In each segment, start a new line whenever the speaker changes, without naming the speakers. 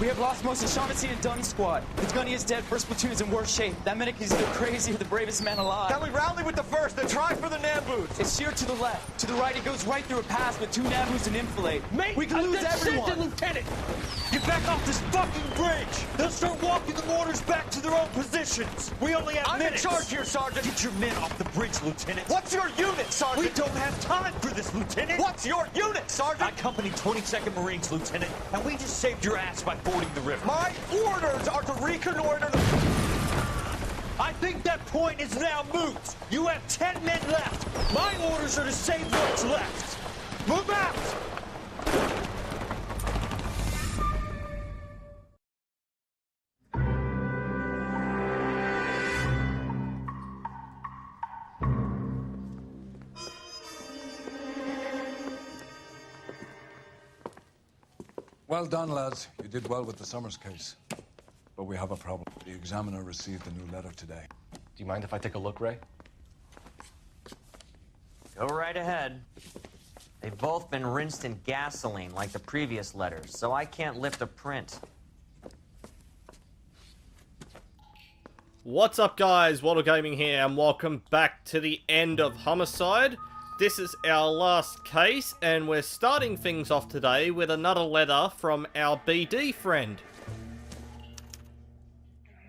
We have lost most of Shaughnessy and Dunn's squad. The gunny is dead, first platoon is in worse shape. That medic is either crazy or the bravest man alive.
Can we rally with the first, then try for the Nambus?
It's sheer to the left. To the right, it goes right through a pass with 2 Nambus and enfilade.
Mate,
we can lose everyone.
Lieutenant! Get back off this fucking bridge! They'll start walking the mortars back to their own positions. We only have minutes. I'm in charge here, Sergeant. Get your men off the bridge, Lieutenant. What's your unit, Sergeant? We don't have time for this, Lieutenant. What's your unit, Sergeant? I company 22nd Marines, Lieutenant, and we just saved your ass by fording the river. My orders are to reconnoiter the... I think that point is now moot. You have 10 men left. My orders are to save what's left. Move out!
Well done, lads. You did well with the Summers case. But we have a problem. The examiner received a new letter today.
Do you mind if I take a look, Ray?
Go right ahead. They've both been rinsed in gasoline like the previous letters, so I can't lift a print.
What's up, guys? WattleGaming here, and welcome back to the end of Homicide. This is our last case, and we're starting things off today with another letter from our BD friend.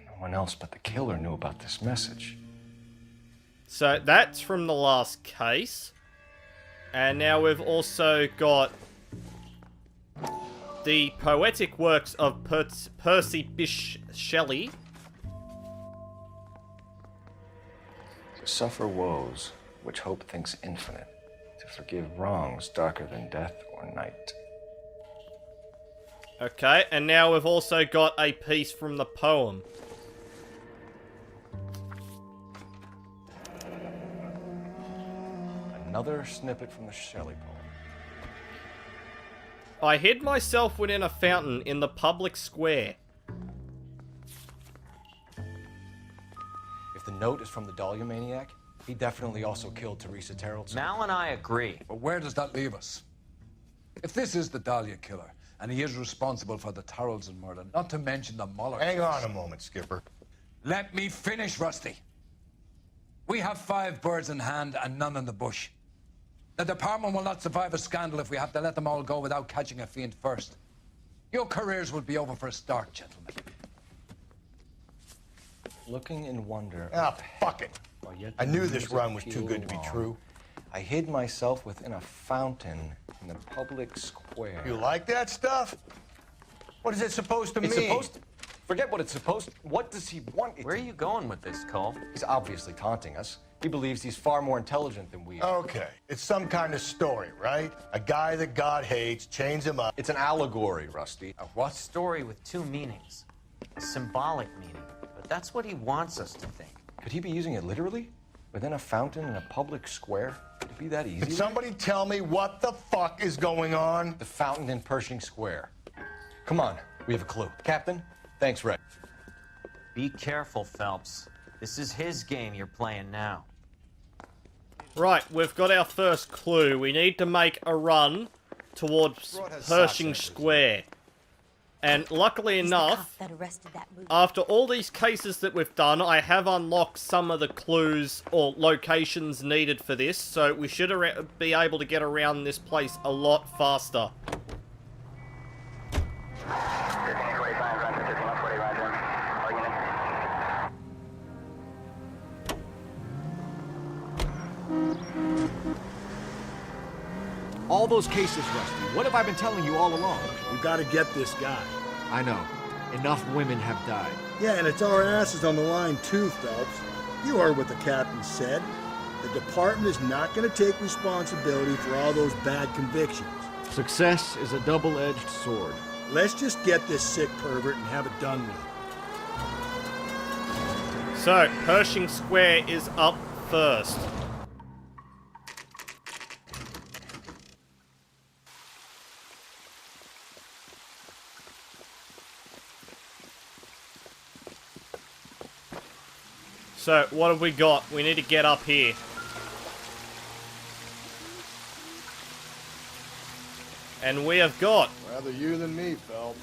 No one else but the killer knew about this message.
So that's from the last case. And now we've also got the poetic works of Percy Bysshe Shelley.
To suffer woes which hope thinks infinite, to forgive wrongs darker than death or night.
Okay, and now we've also got a piece from the poem.
Another snippet from the Shelley poem.
I hid myself within a fountain in the public square.
If the note is from the Dahlia maniac, he definitely also killed Teresa Terrellson.
Mal and I agree.
But where does that leave us? If this is the Dahlia killer, and he is responsible for the Tarrelson murder, not to mention the Muller
Hang
case.
on a moment, Skipper.
Let me finish, Rusty. We have 5 birds in hand and none in the bush. The department will not survive a scandal if we have to let them all go without catching a fiend first. Your careers will be over for a start, gentlemen.
Looking in wonder.
Ah, fuck it.
while yet
I
the
knew this
news
run was too
appealed
good to be
long,
true.
I hid myself within a fountain in the public square.
You like that stuff? What is it supposed to mean?
It's supposed to... Forget what it's supposed to... What does he want it
Where are
to...
you going with this, Cole?
He's obviously taunting us. He believes he's far more intelligent than we are.
Okay, it's some kind of story, right? A guy that God hates, chains him up.
It's an allegory, Rusty.
A what? Story with 2 meanings. A symbolic meaning. But that's what he wants us to think.
Could he be using it literally? Within a fountain in a public square? Could it be that easy?
Can somebody tell me what the fuck is going on?
The fountain in Pershing Square. Come on, we have a clue. Captain, thanks, Ray.
Be careful, Phelps. This is his game you're playing now.
Right, we've got our first clue. We need to make a run towards Pershing Square. And luckily enough, after all these cases that we've done, I have unlocked some of the clues or locations needed for this, so we should be able to get around this place a lot faster.
All those cases, Rusty. What have I been telling you all along?
We gotta get this guy.
I know. Enough women have died.
Yeah, and it's our asses on the line too, Phelps. You heard what the captain said. The department is not gonna take responsibility for all those bad convictions.
Success is a double-edged sword.
Let's just get this sick pervert and have it done with.
So, Pershing Square is up first. So, what have we got? We need to get up here. And we have got...
Rather you than me, Phelps.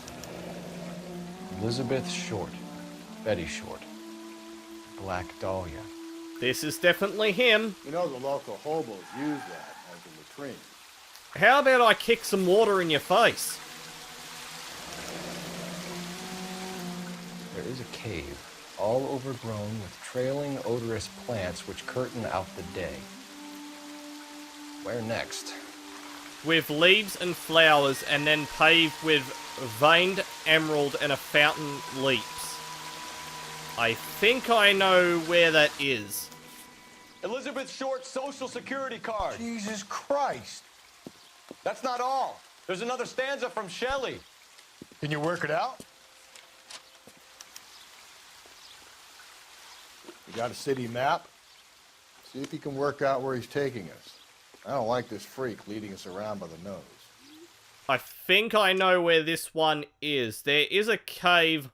Elizabeth Short. Betty Short. Black Dahlia.
This is definitely him.
You know the local hobos use that as a latrine.
How about I kick some water in your face?
There is a cave, all overgrown with trailing, odorous plants which curtain out the day. Where next?
With leaves and flowers, and then paved with veined emerald and a fountain leaps. I think I know where that is.
Elizabeth Short's social security card.
Jesus Christ.
That's not all. There's another stanza from Shelley.
Can you work it out? You got a city map? See if you can work out where he's taking us. I don't like this freak leading us around by the nose.
I think I know where this one is. There is a cave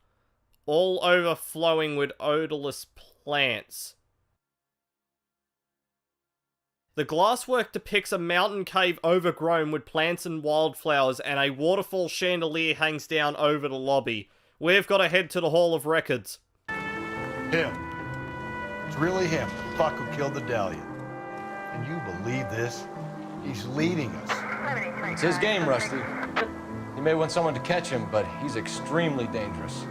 all overflowing with odorless plants. The glasswork depicts a mountain cave overgrown with plants and wildflowers, and a waterfall chandelier hangs down over the lobby. We've got to head to the Hall of Records.
Him. It's really him, the fuck who killed the Dahlia. Can you believe this? He's leading us.
It's his game, Rusty. He may want someone to catch him, but he's extremely dangerous.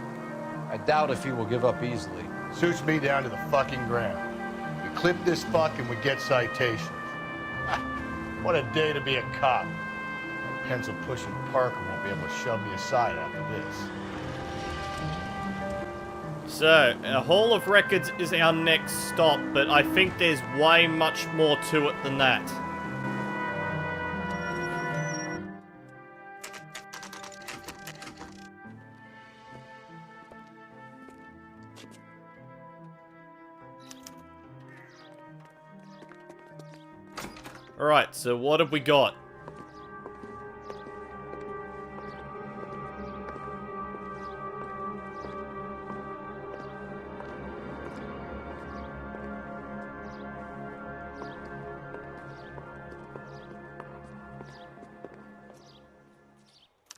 I doubt if he will give up easily.
Suits me down to the fucking ground. We clip this fuck and we get citations. What a day to be a cop. That pencil-pushing Parker won't be able to shove me aside after this.
So, a Hall of Records is our next stop, but I think there's way much more to it than that. Alright, so what have we got?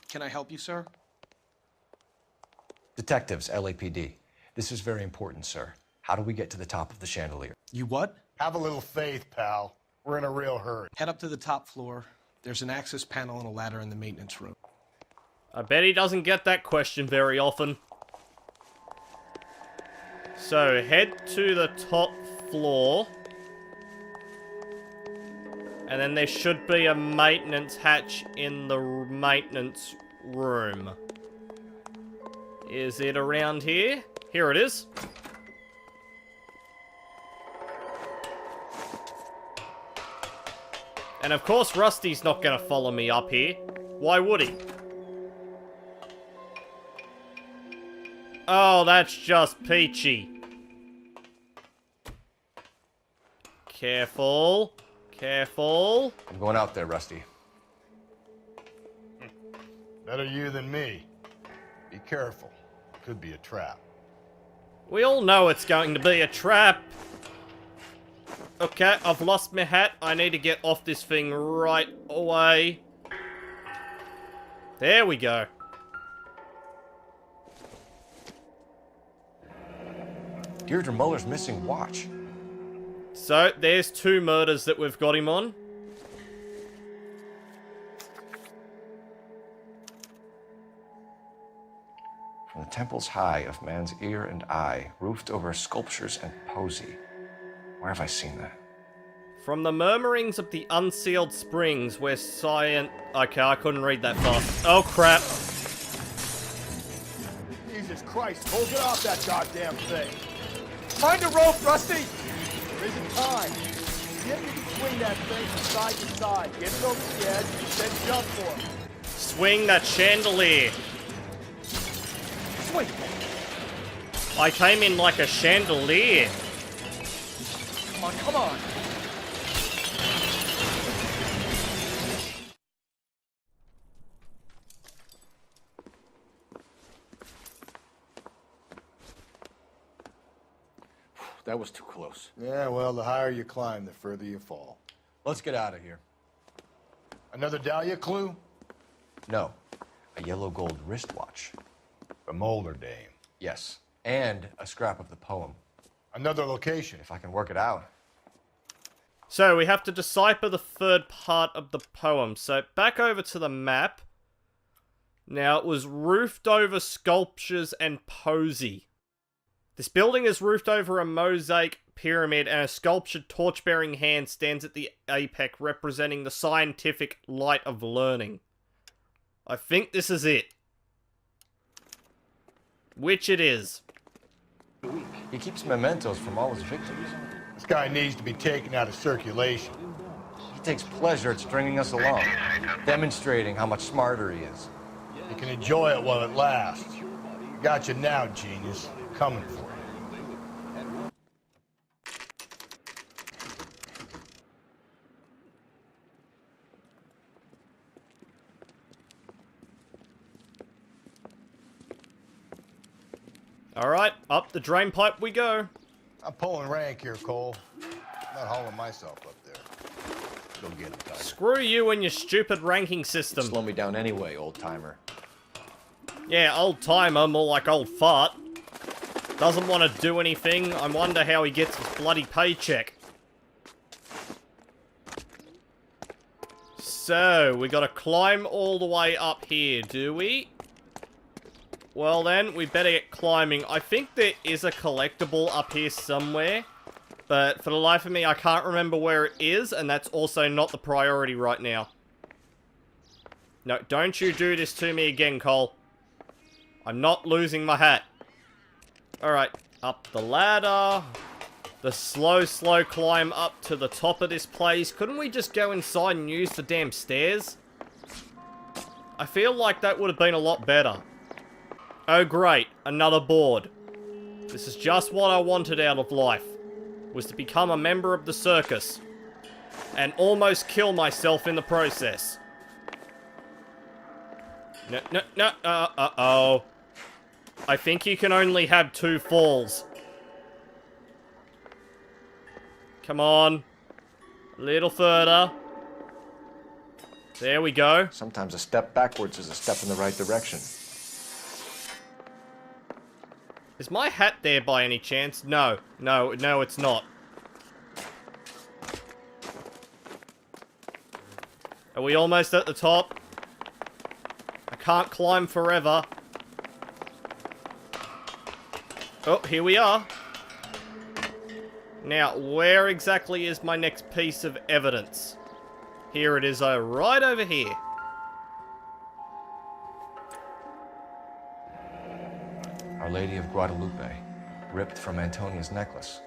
Can I help you, sir?
Detectives, LAPD. This is very important, sir. How do we get to the top of the chandelier?
You what?
Have a little faith, pal. We're in a real hurry.
Head up to the top floor. There's an access panel and a ladder in the maintenance room.
I bet he doesn't get that question very often. So, head to the top floor. And then there should be a maintenance hatch in the maintenance room. Is it around here? Here it is. And of course Rusty's not gonna follow me up here. Why would he? Oh, that's just peachy. Careful. Careful.
I'm going out there, Rusty.
Better you than me. Be careful. Could be a trap.
We all know it's going to be a trap. Okay, I've lost my hat. I need to get off this thing right away. There we go.
Deirdre Muller's missing watch.
So, there's 2 murders that we've got him on.
From the temples high of man's ear and eye, roofed over sculptures and poesy. Where have I seen that?
From the murmurings of the unsealed springs where science... Okay, I couldn't read that fast. Oh, crap.
Jesus Christ, hold it off that goddamn thing.
Find a rope, Rusty!
There isn't time. See if you can swing that thing from side to side. Get it over the edge, then jump for it.
Swing that chandelier.
Swing.
I came in like a chandelier.
Come on, come on!
That was too close.
Yeah, well, the higher you climb, the further you fall.
Let's get out of here.
Another Dahlia clue?
No, a yellow gold wristwatch.
The Molar Dame.
Yes, and a scrap of the poem.
Another location.
If I can work it out.
So, we have to decipher the third part of the poem. So, back over to the map. Now, it was roofed over sculptures and posy. This building is roofed over a mosaic pyramid, and a sculptured torch-bearing hand stands at the apex, representing the scientific light of learning. I think this is it. Which it is.
He keeps mementos from all his victims.
This guy needs to be taken out of circulation.
He takes pleasure at stringing us along, demonstrating how much smarter he is.
You can enjoy it while it lasts. Got you now, genius. Coming for you.
Alright, up the drain pipe we go.
I'm pulling rank here, Cole. Not hauling myself up there. Go get him, Tiger.
Screw you and your stupid ranking system.
Slow me down anyway, old-timer.
Yeah, old-timer, more like old fart. Doesn't want to do anything. I wonder how he gets his bloody paycheck. So, we gotta climb all the way up here, do we? Well then, we better get climbing. I think there is a collectible up here somewhere. But for the life of me, I can't remember where it is. And that's also not the priority right now. No, don't you do this to me again, Cole. I'm not losing my hat. Alright, up the ladder. The slow climb up to the top of this place. Couldn't we just go inside and use the damn stairs? I feel like that would have been a lot better. Oh great, another board. This is just what I wanted out of life. Was to become a member of the circus. And almost kill myself in the process. No, uh-oh. I think you can only have 2 falls. Come on. A little further. There we go.
Sometimes a step backwards is a step in the right direction.
Is my hat there by any chance? No, it's not. Are we almost at the top? I can't climb forever. Oh, here we are. Now, where exactly is my next piece of evidence? Here it is, right over here.
Our Lady of Guadalupe, ripped from Antonia's necklace.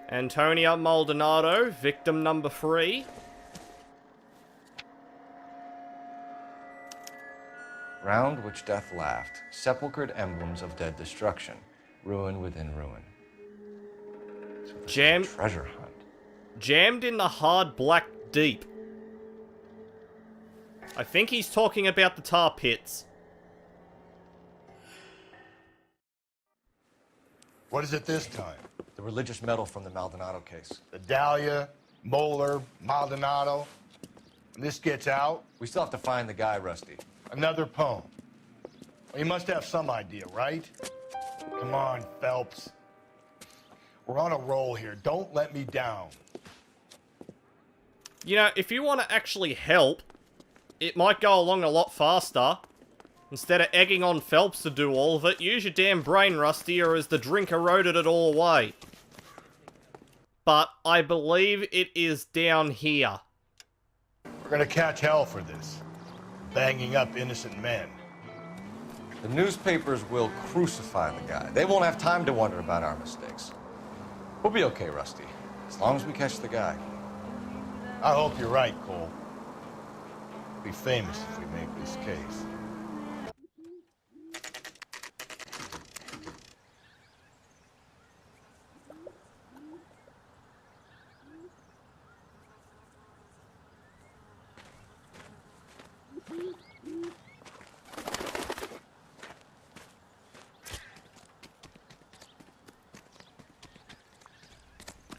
Antonia Maldonado, victim number 3.
Round which death laughed, sepulchred emblems of dead destruction, ruin within ruin. So
Jammed
treasure hunt.
Jammed in the hard black deep. I think he's talking about the tar pits.
What is it this time?
The religious medal from the Maldonado case.
The Dahlia, Molar, Maldonado. When this gets out...
We still have to find the guy, Rusty.
Another poem. Well, you must have some idea, right? Come on, Phelps. We're on a roll here. Don't let me down.
You know, if you want to actually help, it might go along a lot faster. Instead of egging on Phelps to do all of it, use your damn brain, Rusty, or as the drink eroded it all away. But I believe it is down here.
We're gonna catch hell for this. Banging up innocent men.
The newspapers will crucify the guy. They won't have time to wonder about our mistakes. We'll be okay, Rusty, as long as we catch the guy.
I hope you're right, Cole. We'll be famous if we make this case.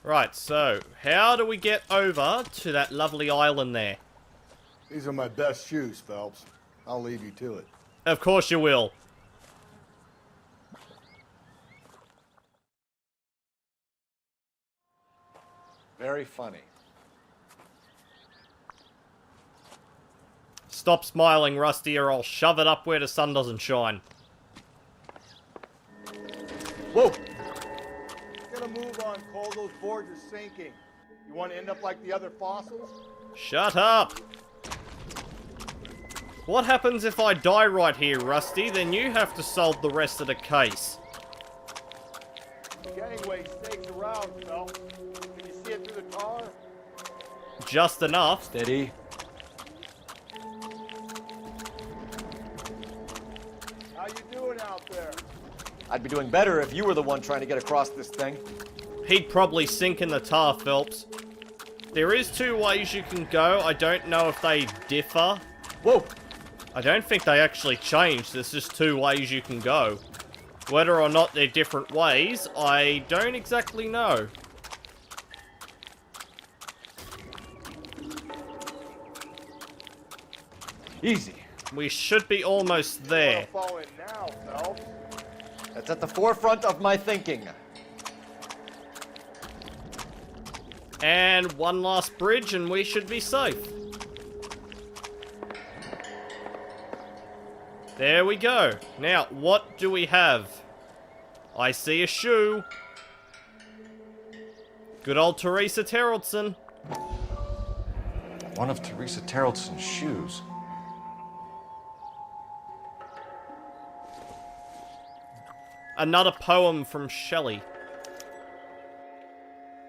Right, so, how do we get over to that lovely island there?
These are my best shoes, Phelps. I'll leave you to it.
Of course you will.
Very funny.
Stop smiling, Rusty, or I'll shove it up where the sun doesn't shine.
Whoa! Get a move on, Cole. Those boards are sinking. You want to end up like the other fossils?
Shut up! What happens if I die right here, Rusty? Then you have to solve the rest of the case.
Gangway stakes around, Phelps. Can you see it through the tar?
Just enough.
Steady.
How you doing out there?
I'd be doing better if you were the one trying to get across this thing.
He'd probably sink in the tar, Phelps. There is two ways you can go. I don't know if they differ.
Whoa!
I don't think they actually changed. There's just two ways you can go. Whether or not they're different ways, I don't exactly know.
Easy.
We should be almost there.
Fall in now, Phelps.
That's at the forefront of my thinking.
And one last bridge and we should be safe. There we go. Now, what do we have? I see a shoe. Good old Teresa Terrelson.
One of Teresa Terrelson's shoes.
Another poem from Shelley.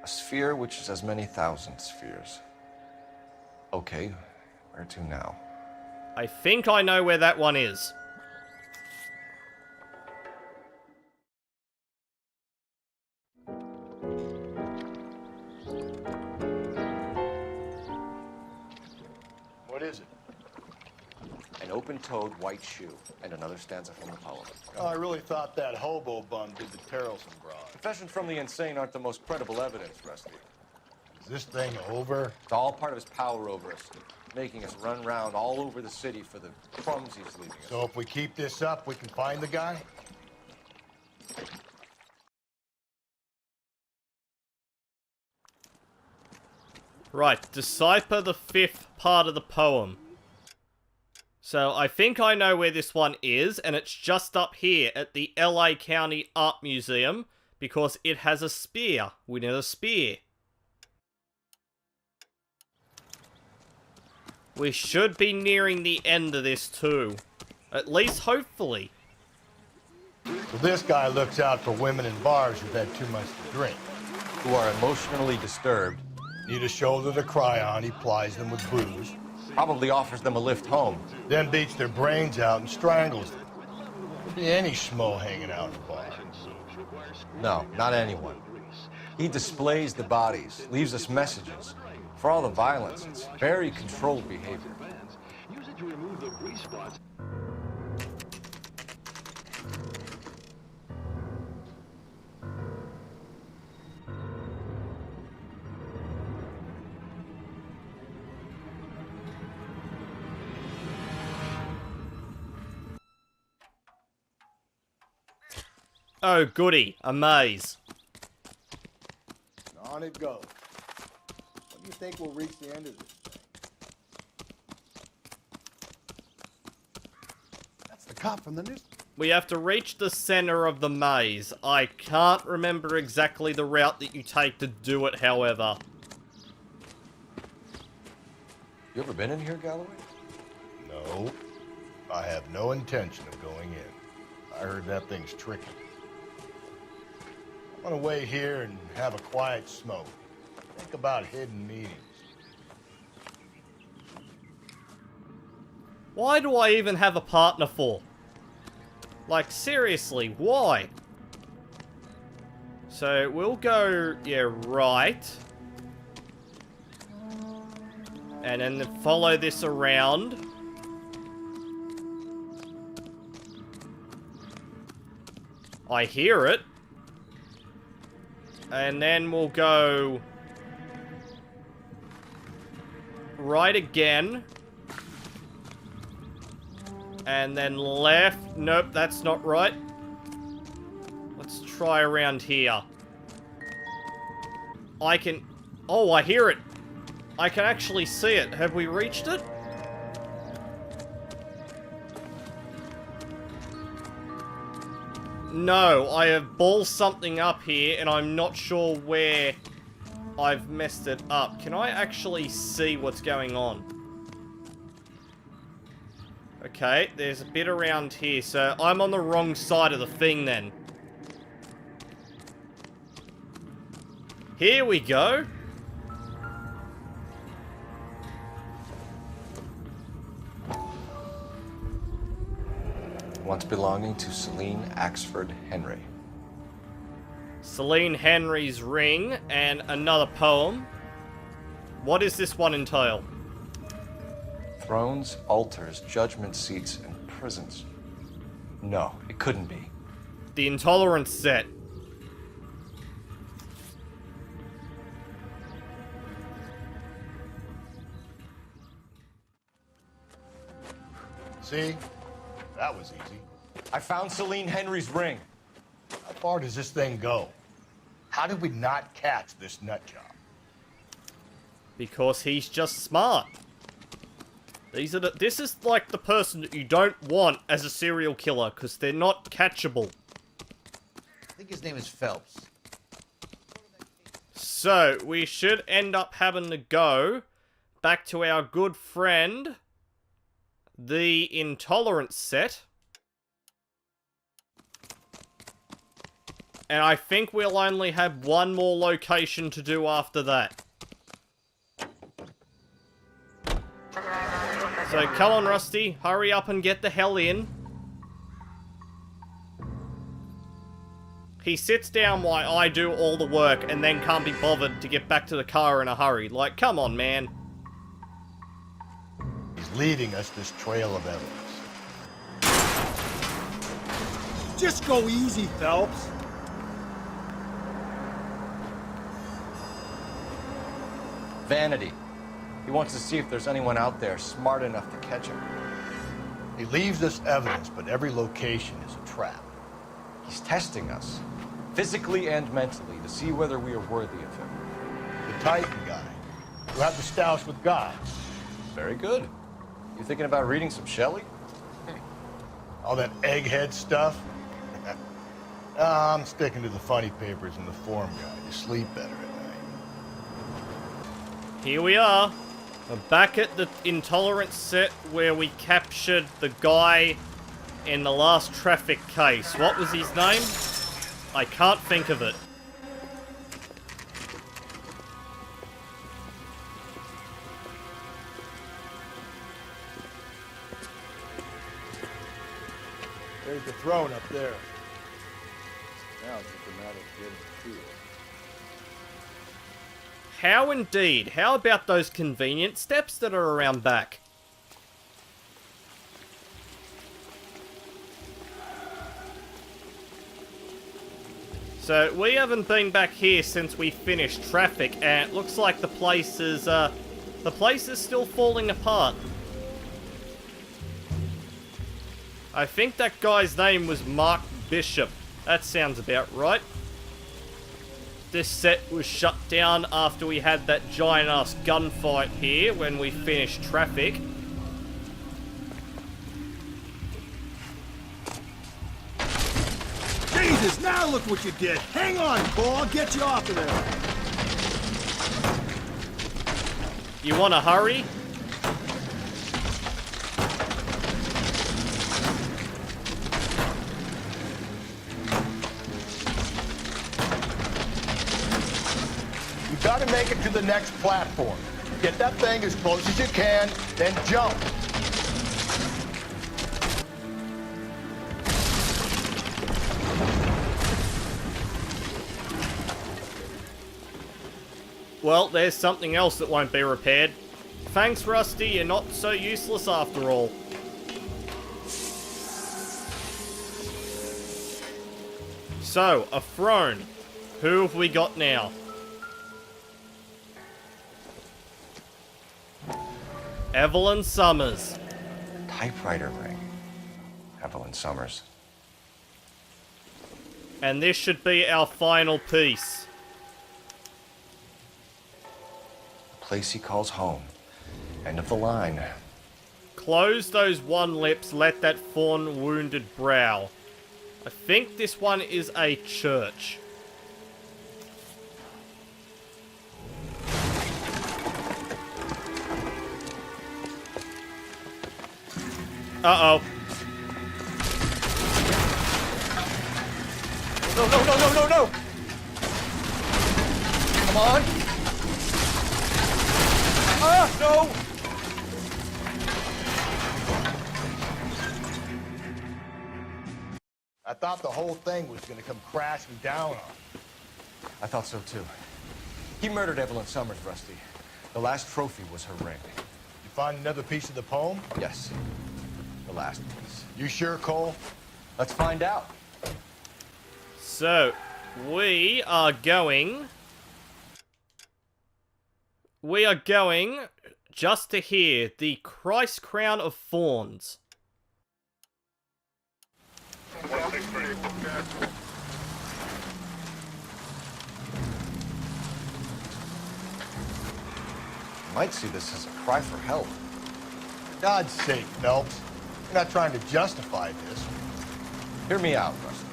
A sphere which is as many thousand spheres. Okay, where to now?
I think I know where that one is.
What is it?
An open-toed white shoe, and another stanza from the poem.
Oh, I really thought that hobo bum did the Terrelson broad.
Confessions from the insane aren't the most credible evidence, Rusty.
Is this thing over?
It's all part of his power over us, making us run round all over the city for the crumbs he's leaving us.
So if we keep this up, we can find the guy?
Right, decipher the fifth part of the poem. So I think I know where this one is, and it's just up here at the LA County Art Museum, because it has a spear. We need a spear. We should be nearing the end of this too. At least hopefully.
So this guy looks out for women in bars who've had too much to drink.
Who are emotionally disturbed.
Need a shoulder to cry on, he plies them with booze.
Probably offers them a lift home.
Then beats their brains out and strangles them. Could be any schmo hanging out in the bar.
No, not anyone. He displays the bodies, leaves us messages. For all the violence, it's very controlled behavior.
Use it to remove the grease spots.
Oh goody, a maze.
On it goes. When do you think we'll reach the end of this thing?
That's the cop from the news.
We have to reach the center of the maze. I can't remember exactly the route that you take to do it, however.
You ever been in here, Galloway?
No. I have no intention of going in. I heard that thing's tricky. I want to wait here and have a quiet smoke. Think about hidden meetings.
Why do I even have a partner for? Like, seriously, why? So, we'll go, yeah, right. And then follow this around. I hear it. And then we'll go right again. And then left. Nope, that's not right. Let's try around here. I can Oh, I hear it. I can actually see it. Have we reached it? No, I have balled something up here, and I'm not sure where I've messed it up. Can I actually see what's going on? Okay, there's a bit around here, so I'm on the wrong side of the thing then. Here we go.
Once belonging to Celine Axford Henry.
Celine Henry's ring and another poem. What does this one entail?
Thrones, altars, judgment seats, and prisons. No, it couldn't be.
The Intolerance set.
See? That was easy.
I found Celine Henry's ring.
How far does this thing go? How did we not catch this nut job?
Because he's just smart. This is like the person that you don't want as a serial killer, because they're not catchable.
I think his name is Phelps.
So, we should end up having to go back to our good friend, the Intolerance set. And I think we'll only have one more location to do after that. So come on, Rusty, hurry up and get the hell in. He sits down while I do all the work and then can't be bothered to get back to the car in a hurry. Like, come on, man.
He's leading us this trail of evidence.
Just go easy, Phelps.
Vanity. He wants to see if there's anyone out there smart enough to catch him.
He leaves us evidence, but every location is a trap.
He's testing us, physically and mentally, to see whether we are worthy of him.
The Titan guy, who had the stoush with God.
Very good. You thinking about reading some Shelley?
All that egghead stuff? I'm sticking to the funny papers and the form guide. You sleep better at night.
Here we are. We're back at the Intolerance set where we captured the guy in the last traffic case. What was his name? I can't think of it.
There's the throne up there. Now it's just a matter of getting to it.
How indeed? How about those convenient steps that are around back? So, we haven't been back here since we finished traffic, and it looks like the place is still falling apart. I think that guy's name was Mark Bishop. That sounds about right. This set was shut down after we had that giant-ass gunfight here when we finished traffic.
Jesus, now look what you did. Hang on, Cole, I'll get you off of there.
You want to hurry?
You gotta make it to the next platform. Get that thing as close as you can, then jump.
Well, there's something else that won't be repaired. Thanks, Rusty, you're not so useless after all. So, a throne. Who have we got now? Evelyn Summers.
Typewriter ring. Evelyn Summers.
And this should be our final piece.
place he calls home. End of the line.
Close those one lips, let that fawn wounded brow. I think this one is a church. Uh-oh.
No, no, no, no, no, no! Come on! Ah, no!
I thought the whole thing was gonna come crashing down on him.
I thought so too. He murdered Evelyn Summers, Rusty. The last trophy was her ring.
You find another piece of the poem?
Yes. The last piece.
You sure, Cole?
Let's find out.
So, we are going just to hear the Christ Crown of Thorns.
You might see this as a cry for help.
For God's sake, Phelps. You're not trying to justify this.
Hear me out, Rusty.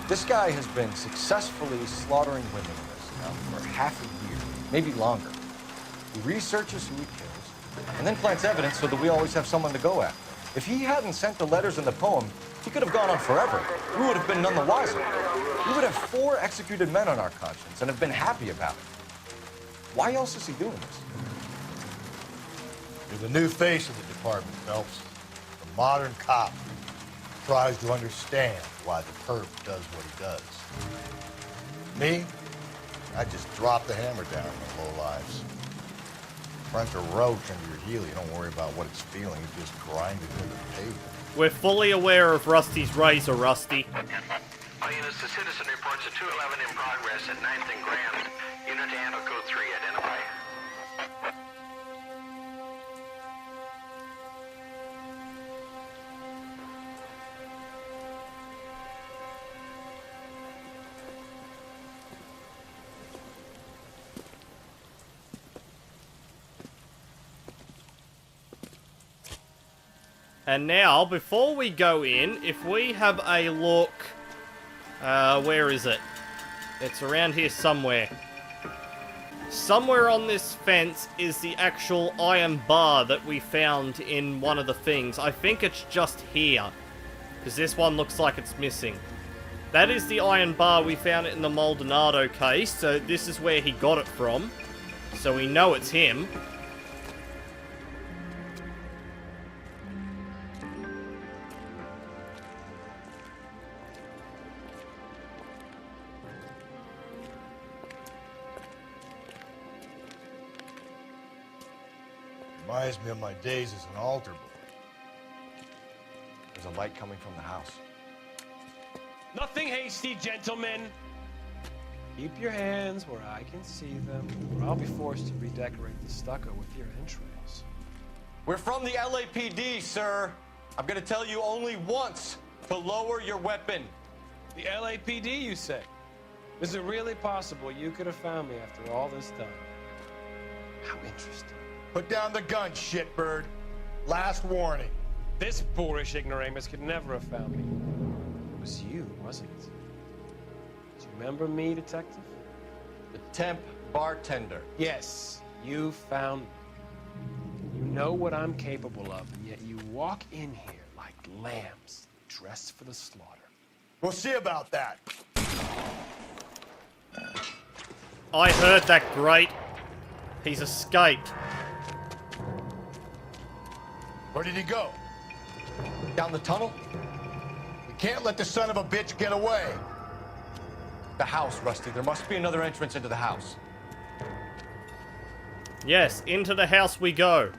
This guy has been successfully slaughtering women in this town for half a year, maybe longer. He researches who he kills, and then plants evidence so that we always have someone to go after. If he hadn't sent the letters in the poem, he could have gone on forever. We would have been none the wiser. We would have 4 executed men on our conscience and have been happy about it. Why else is he doing this?
You're the new face of the department, Phelps. The modern cop tries to understand why the perp does what he does. Me? I just drop the hammer down on the low lives. Crunch a roach under your heel, you don't worry about what it's feeling, you just grind it into the pavement.
We're fully aware of Rusty's razor, Rusty.
All units, the citizen reports a 211 in progress at 9th and Grand. Unit to handle code 3, identify.
And now, before we go in, if we have a look... where is it? It's around here somewhere. Somewhere on this fence is the actual iron bar that we found in one of the things. I think it's just here, because this one looks like it's missing. That is the iron bar. We found it in the Maldonado case, so this is where he got it from. So we know it's him.
Reminds me of my days as an altar boy.
There's a light coming from the house.
Nothing hasty, gentlemen. Keep your hands where I can see them, or I'll be forced to redecorate the stucco with your entrails.
We're from the LAPD, sir. I'm gonna tell you only once to lower your weapon.
The LAPD, you say? Is it really possible you could have found me after all this time? How interesting.
Put down the gun, shitbird. Last warning.
This boorish ignoramus could never have found me. It was you, wasn't it? Do you remember me, detective?
The temp bartender.
Yes, you found me. You know what I'm capable of, and yet you walk in here like lambs dressed for the slaughter.
We'll see about that.
I heard that great. He's escaped.
Where did he go?
Down the tunnel?
We can't let the son of a bitch get away.
The house, Rusty. There must be another entrance into the house.
Yes, into the house we go.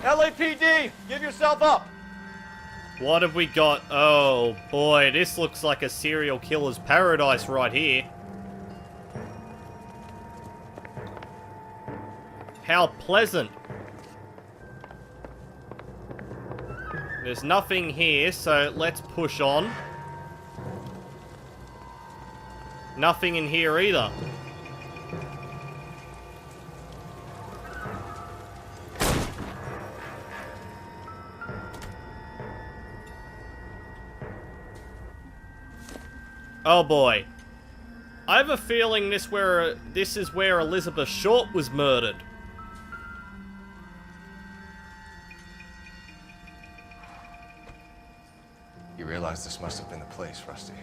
LAPD, give yourself up.
What have we got? Oh boy, this looks like a serial killer's paradise right here. How pleasant. There's nothing here, so let's push on. Nothing in here either. Oh boy. I have a feeling this is where Elizabeth Short was murdered.
You realize this must have been the place, Rusty.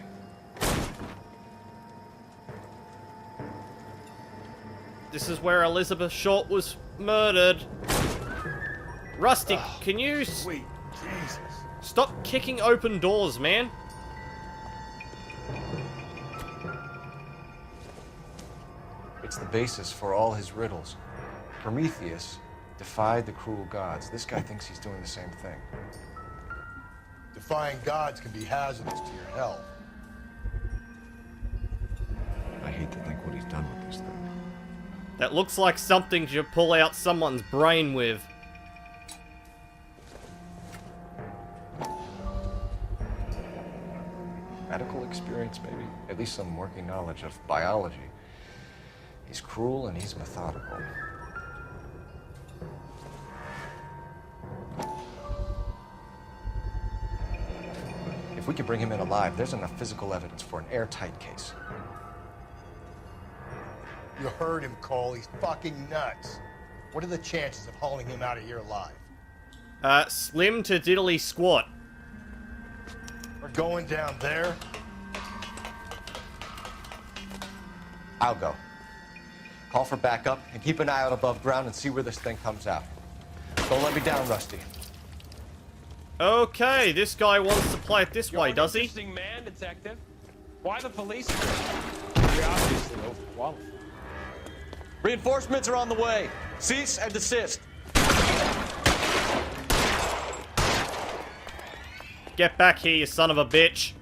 This is where Elizabeth Short was murdered. Rusty, can you
Sweet Jesus.
stop kicking open doors, man?
It's the basis for all his riddles. Prometheus defied the cruel gods. This guy thinks he's doing the same thing.
Defying gods can be hazardous to your health.
I hate to think what he's done with this thing.
That looks like something you pull out someone's brain with.
Medical experience, maybe? At least some working knowledge of biology. He's cruel and he's methodical. If we can bring him in alive, there's enough physical evidence for an airtight case.
You heard him, Cole. He's fucking nuts. What are the chances of hauling him out of here alive?
Slim to diddly squat.
We're going down there.
I'll go. Call for backup and keep an eye out above ground and see where this thing comes out. Don't let me down, Rusty.
Okay, this guy wants to play it this way, does he?
Interesting man, detective. Why the police? You're obviously overqualified.
Reinforcements are on the way. Cease and desist.
Get back here, you son of a bitch.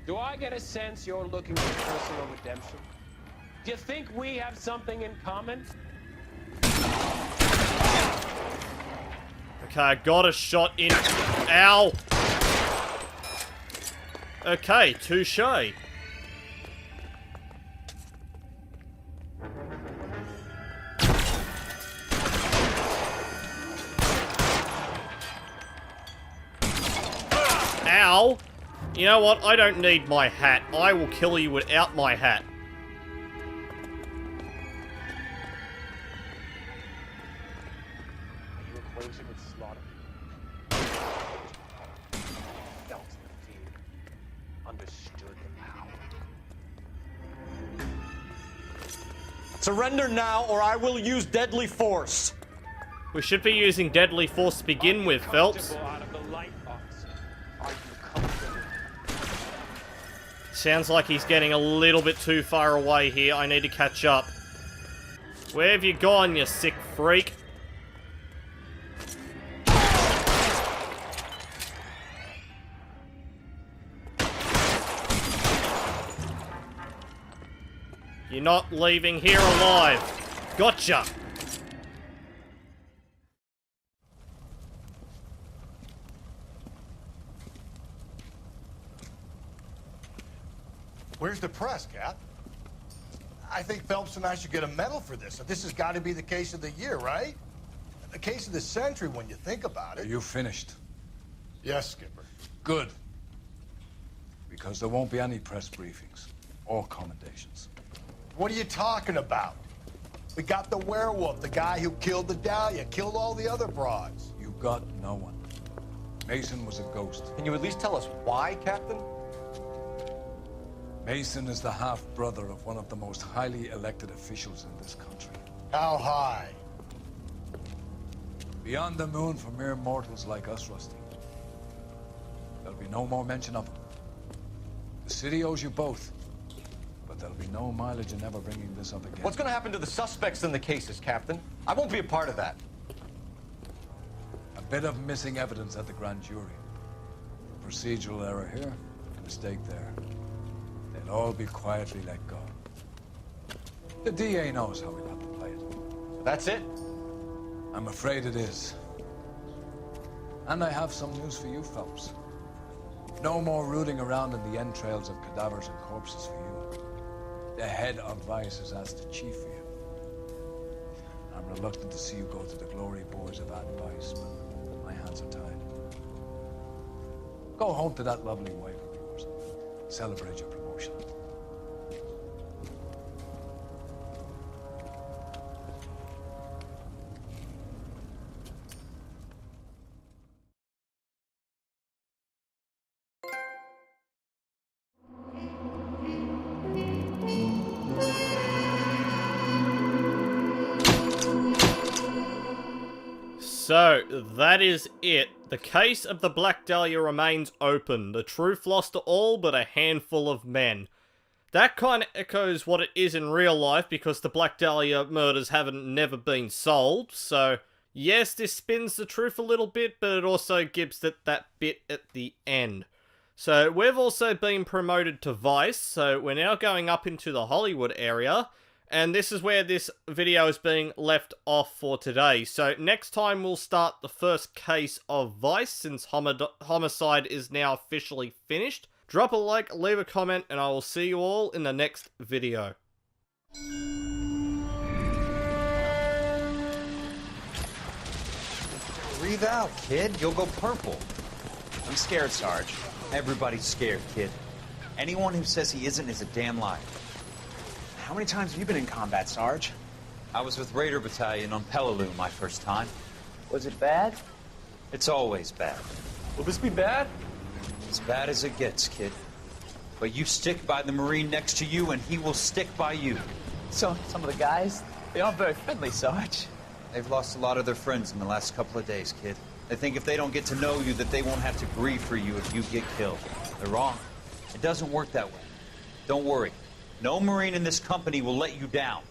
Do I get a sense you're looking for personal redemption? Do you think we have something in common?
Okay, I got a shot in. Ow! Okay, touche. Ow! You know what? I don't need my hat. I will kill you without my hat.
Are you acquainted with slaughter? Felt the fear. Understood the power.
Surrender now, or I will use deadly force.
We should be using deadly force to begin with, Phelps.
Out of the light, officer. Are you comfortable?
Sounds like he's getting a little bit too far away here. I need to catch up. Where have you gone, you sick freak? You're not leaving here alive. Gotcha.
Where's the press, Cap? I think Phelps and I should get a medal for this. This has got to be the case of the year, right? The case of the century when you think about it.
Are you finished?
Yes, Skipper.
Good. Because there won't be any press briefings or commendations.
What are you talking about? We got the werewolf, the guy who killed the Dahlia, killed all the other broads.
You got no one. Mason was a ghost.
Can you at least tell us why, Captain?
Mason is the half-brother of one of the most highly elected officials in this country.
How high?
Beyond the moon for mere mortals like us, Rusty. There'll be no more mention of him. The city owes you both. But there'll be no mileage in ever bringing this up again.
What's going to happen to the suspects in the cases, Captain? I won't be a part of that.
A bit of missing evidence at the grand jury. A procedural error here, a mistake there. They'll all be quietly let go. The DA knows how we'll have to play it.
That's it?
I'm afraid it is. And I have some news for you, Phelps. No more rooting around in the entrails of cadavers and corpses for you. The head of Vice has asked the chief for you. I'm reluctant to see you go to the glory boards of advice, but my hands are tied. Go home to that lovely wife of yours. Celebrate your promotion.
So, that is it. The case of the Black Dahlia remains open. The truth lost to all but a handful of men. That kind of echoes what it is in real life because the Black Dahlia murders haven't never been solved. So, yes, this spins the truth a little bit, but it also gives it that bit at the end. So, we've also been promoted to Vice, so we're now going up into the Hollywood area. And this is where this video is being left off for today. So next time we'll start the first case of Vice since Homicide is now officially finished. Drop a like, leave a comment, and I will see you all in the next video.
Breathe out, kid. You'll go purple.
I'm scared, Sarge.
Everybody's scared, kid. Anyone who says he isn't is a damn liar.
How many times have you been in combat, Sarge?
I was with Raider Battalion on Peleliu my first time.
Was it bad?
It's always bad.
Will this be bad?
As bad as it gets, kid. But you stick by the Marine next to you, and he will stick by you.
So, some of the guys, they aren't very friendly, Sarge.
They've lost a lot of their friends in the last couple of days, kid. They think if they don't get to know you, that they won't have to grieve for you if you get killed. They're wrong. It doesn't work that way. Don't worry. No Marine in this company will let you down.